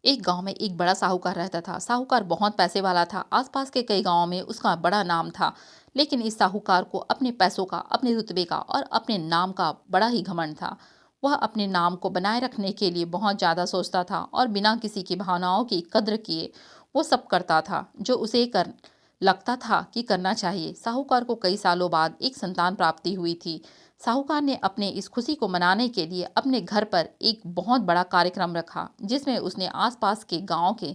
एक गांव में एक बड़ा साहूकार रहता था। साहूकार बहुत पैसे वाला था। आसपास के कई गांवों में उसका बड़ा नाम था। लेकिन इस साहूकार को अपने पैसों का, अपने रुतबे का और अपने नाम का बड़ा ही घमंड था। वह अपने नाम को बनाए रखने के लिए बहुत ज्यादा सोचता था और बिना किसी की भावनाओं की कद्र किए वो सब करता था जो उसे कर लगता था कि करना चाहिए। साहूकार को कई सालों बाद एक संतान प्राप्ति हुई थी। साहूकार ने अपने इस खुशी को मनाने के लिए अपने घर पर एक बहुत बड़ा कार्यक्रम रखा, जिसमें उसने आसपास के गांव के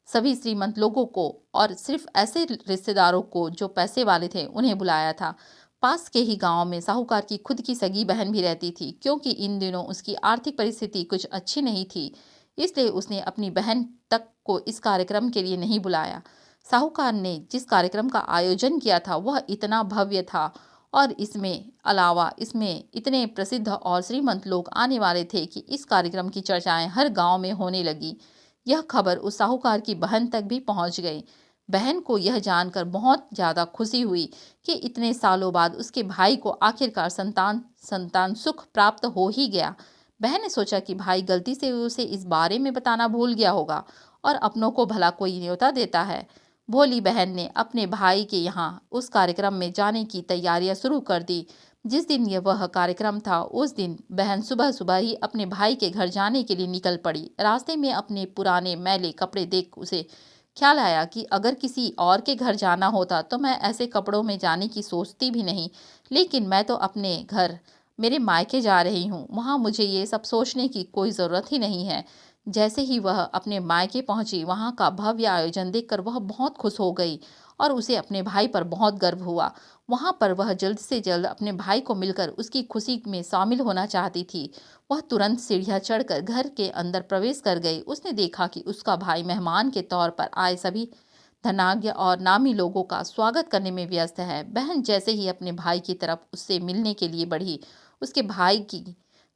सभी श्रीमंत लोगों को और सिर्फ ऐसे रिश्तेदारों को जो पैसे वाले थे उन्हें बुलाया था। पास के ही गांव में साहूकार की खुद की सगी बहन भी रहती थी। क्योंकि इन दिनों उसकी आर्थिक परिस्थिति कुछ अच्छी नहीं थी, इसलिए उसने अपनी बहन तक को इस कार्यक्रम के लिए नहीं बुलाया। साहूकार ने जिस कार्यक्रम का आयोजन किया था वह इतना भव्य था और इसमें इतने प्रसिद्ध और श्रीमंत लोग आने वाले थे कि इस कार्यक्रम की चर्चाएं हर गांव में होने लगी। यह खबर उस साहूकार की बहन तक भी पहुंच गई। बहन को यह जानकर बहुत ज्यादा खुशी हुई कि इतने सालों बाद उसके भाई को आखिरकार संतान संतान सुख प्राप्त हो ही गया। बहन ने सोचा कि भाई गलती से उसे इस बारे में बताना भूल गया होगा और अपनों को भला कोई न्योता देता है। भोली बहन ने अपने भाई के यहाँ उस कार्यक्रम में जाने की तैयारियां शुरू कर दी। जिस दिन वह कार्यक्रम था उस दिन बहन सुबह सुबह ही अपने भाई के घर जाने के लिए निकल पड़ी। रास्ते में अपने पुराने मैले कपड़े देख उसे ख्याल आया कि अगर किसी और के घर जाना होता तो मैं ऐसे कपड़ों में जाने की सोचती भी नहीं, लेकिन मैं तो अपने घर मेरे मायके जा रही हूँ, वहाँ मुझे ये सब सोचने की कोई ज़रूरत ही नहीं है। जैसे ही वह अपने मायके पहुंची, वहां का भव्य आयोजन देखकर वह बहुत खुश हो गई और उसे अपने भाई पर बहुत गर्व हुआ। वहां पर वह जल्द से जल्द अपने भाई को मिलकर उसकी खुशी में शामिल होना चाहती थी। वह तुरंत सीढ़ियां चढ़कर घर के अंदर प्रवेश कर गई। उसने देखा कि उसका भाई मेहमान के तौर पर आए सभी धनाढ्य और नामी लोगों का स्वागत करने में व्यस्त है। बहन जैसे ही अपने भाई की तरफ उससे मिलने के लिए बढ़ी, उसके भाई की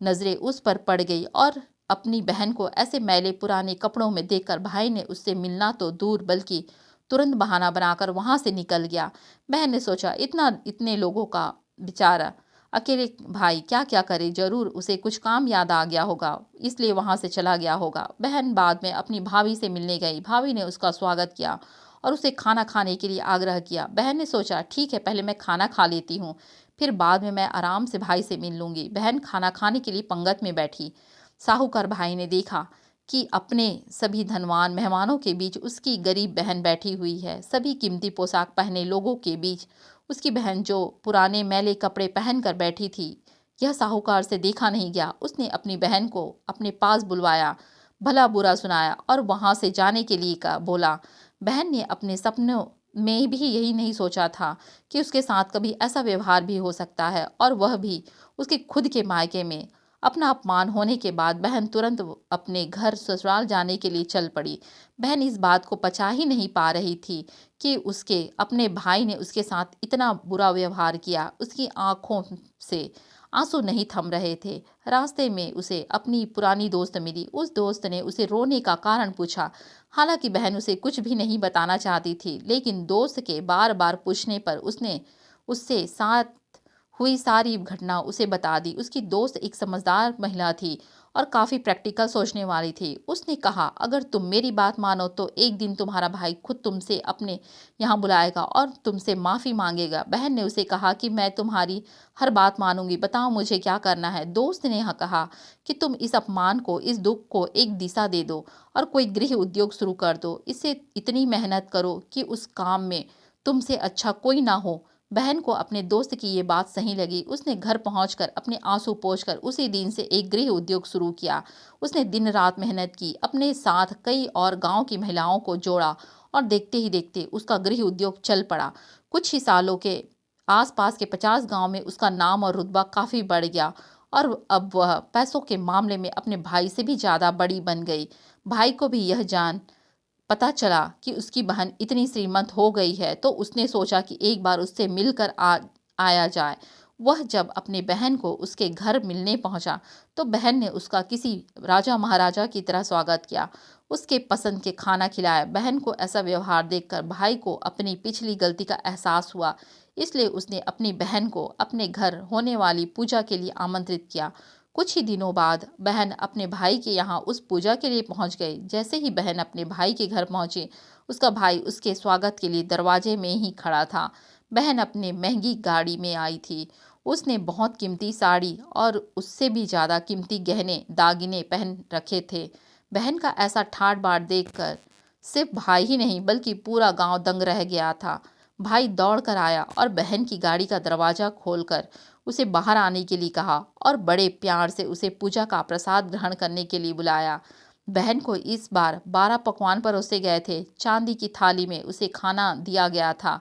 नजरें उस पर पड़ गई और अपनी बहन को ऐसे मैले पुराने कपड़ों में देखकर भाई ने उससे मिलना तो दूर बल्कि तुरंत बहाना बनाकर वहां से निकल गया। बहन ने सोचा इतने लोगों का बेचारा अकेले भाई क्या क्या करे, जरूर उसे कुछ काम याद आ गया होगा, इसलिए वहां से चला गया होगा। बहन बाद में अपनी भाभी से मिलने गई। भाभी ने उसका स्वागत किया और उसे खाना खाने के लिए आग्रह किया। बहन ने सोचा ठीक है, पहले मैं खाना खा लेती हूँ, फिर बाद में मैं आराम से भाई से मिल लूंगी। बहन खाना खाने के लिए पंगत में बैठी। साहूकार भाई ने देखा कि अपने सभी धनवान मेहमानों के बीच उसकी गरीब बहन बैठी हुई है। सभी कीमती पोशाक पहने लोगों के बीच उसकी बहन जो पुराने मैले कपड़े पहनकर बैठी थी, यह साहूकार से देखा नहीं गया। उसने अपनी बहन को अपने पास बुलवाया, भला बुरा सुनाया और वहां से जाने के लिए का बोला। बहन ने अपने सपनों में भी यही नहीं सोचा था कि उसके साथ कभी ऐसा व्यवहार भी हो सकता है, और वह भी उसके खुद के मायके में। अपना अपमान होने के बाद बहन तुरंत अपने घर ससुराल जाने के लिए चल पड़ी। बहन इस बात को पचा ही नहीं पा रही थी कि उसके अपने भाई ने उसके साथ इतना बुरा व्यवहार किया। उसकी आंखों से आंसू नहीं थम रहे थे। रास्ते में उसे अपनी पुरानी दोस्त मिली। उस दोस्त ने उसे रोने का कारण पूछा। हालांकि बहन उसे कुछ भी नहीं बताना चाहती थी, लेकिन दोस्त के बार बार पूछने पर उसने उससे साथ हुई सारी घटना उसे बता दी। उसकी दोस्त एक समझदार महिला थी और काफी प्रैक्टिकल सोचने वाली थी। उसने कहा, अगर तुम मेरी बात मानो तो एक दिन तुम्हारा भाई खुद तुमसे अपने यहाँ बुलाएगा और तुमसे माफी मांगेगा। बहन ने उसे कहा कि मैं तुम्हारी हर बात मानूंगी, बताओ मुझे क्या करना है। दोस्त ने कहा कि तुम इस अपमान को, इस दुख को एक दिशा दे दो और कोई गृह उद्योग शुरू कर दो। इससे इतनी मेहनत करो कि उस काम में तुमसे अच्छा कोई ना हो। बहन को अपने दोस्त की ये बात सही लगी। उसने घर पहुंचकर अपने आंसू पोंछकर उसी दिन से एक गृह उद्योग शुरू किया। उसने दिन रात मेहनत की, अपने साथ कई और गांव की महिलाओं को जोड़ा और देखते ही देखते उसका गृह उद्योग चल पड़ा। कुछ ही सालों के आसपास के 50 गांव में उसका नाम और रुतबा काफी बढ़ गया और अब वह पैसों के मामले में अपने भाई से भी ज्यादा बड़ी बन गई। भाई को भी यह जान पता चला कि उसकी बहन इतनी श्रीमंत हो गई है, तो उसने सोचा कि एक बार उससे मिलकर आया जाए। वह जब अपनी बहन को उसके घर मिलने पहुंचा तो बहन ने उसका किसी राजा महाराजा की तरह स्वागत किया, उसके पसंद के खाना खिलाया। बहन को ऐसा व्यवहार देखकर भाई को अपनी पिछली गलती का एहसास हुआ, इसलिए उसने अपनी बहन को अपने घर होने वाली पूजा के लिए आमंत्रित किया। कुछ ही दिनों बाद बहन अपने भाई के यहाँ उस पूजा के लिए पहुँच गई। जैसे ही बहन अपने भाई के घर पहुँची, उसका भाई उसके स्वागत के लिए दरवाजे में ही खड़ा था। बहन अपने महंगी गाड़ी में आई थी। उसने बहुत कीमती साड़ी और उससे भी ज़्यादा कीमती गहने दागिने पहन रखे थे। बहन का ऐसा ठाट बाट देखकर सिर्फ भाई ही नहीं बल्कि पूरा गांव दंग रह गया था। भाई दौड़ कर आया और बहन की गाड़ी का दरवाज़ा खोलकर उसे बाहर आने के लिए कहा और बड़े प्यार से उसे पूजा का प्रसाद ग्रहण करने के लिए बुलाया। बहन को इस बार 12 पकवान परोसे गए थे। चांदी की थाली में उसे खाना दिया गया था।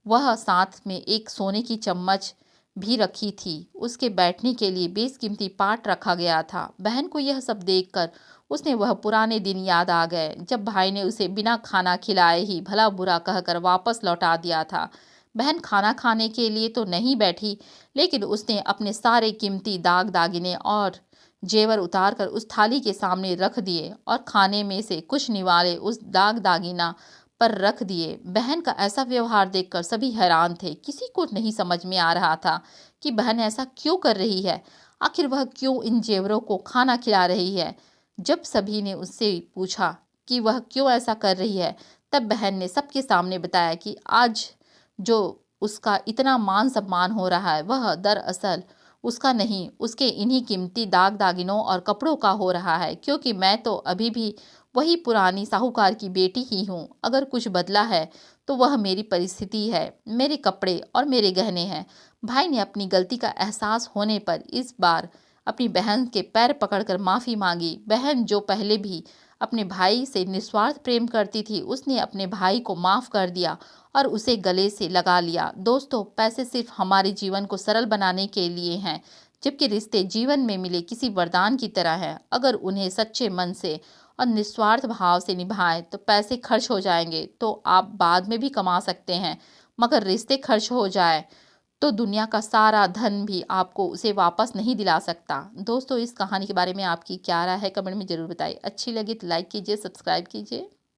वह साथ में एक सोने की चम्मच भी रखी थी। उसके बैठने के लिए बेशकीमती पाट रखा गया था। बहन को यह सब देखकर उसने वह पुराने दिन याद आ गए जब भाई ने उसे बिना खाना खिलाए ही भला बुरा कहकर वापस लौटा दिया था। बहन खाना खाने के लिए तो नहीं बैठी, लेकिन उसने अपने सारे कीमती दाग दागिने और जेवर उतार कर उस थाली के सामने रख दिए और खाने में से कुछ निवाले उस दाग दागिना पर रख दिए। बहन का ऐसा व्यवहार देखकर सभी हैरान थे। किसी को नहीं समझ में आ रहा था कि बहन ऐसा क्यों कर रही है। आखिर वह क्यों इन जेवरों को खाना खिला रही है। जब सभी ने उससे पूछा कि वह क्यों ऐसा कर रही है, तब बहन ने सबके सामने बताया कि आज जो उसका इतना मान सम्मान हो रहा है वह दरअसल उसका नहीं, उसके इन्हीं कीमती दाग दागिनों और कपड़ों का हो रहा है, क्योंकि मैं तो अभी भी वही पुरानी साहूकार की बेटी ही हूँ। अगर कुछ बदला है तो वह मेरी परिस्थिति है, मेरे कपड़े और मेरे गहने हैं। भाई ने अपनी गलती का एहसास होने पर इस बार अपनी बहन के पैर पकड़कर माफ़ी मांगी। बहन जो पहले भी अपने भाई से निस्वार्थ प्रेम करती थी, उसने अपने भाई को माफ़ कर दिया और उसे गले से लगा लिया। दोस्तों, पैसे सिर्फ हमारे जीवन को सरल बनाने के लिए हैं, जबकि रिश्ते जीवन में मिले किसी वरदान की तरह हैं। अगर उन्हें सच्चे मन से और निस्वार्थ भाव से निभाएं तो पैसे खर्च हो जाएंगे तो आप बाद में भी कमा सकते हैं, मगर रिश्ते खर्च हो जाए तो दुनिया का सारा धन भी आपको उसे वापस नहीं दिला सकता। दोस्तों, इस कहानी के बारे में आपकी क्या राय है, कमेंट में ज़रूर बताइए। अच्छी लगी तो लाइक कीजिए, सब्सक्राइब कीजिए।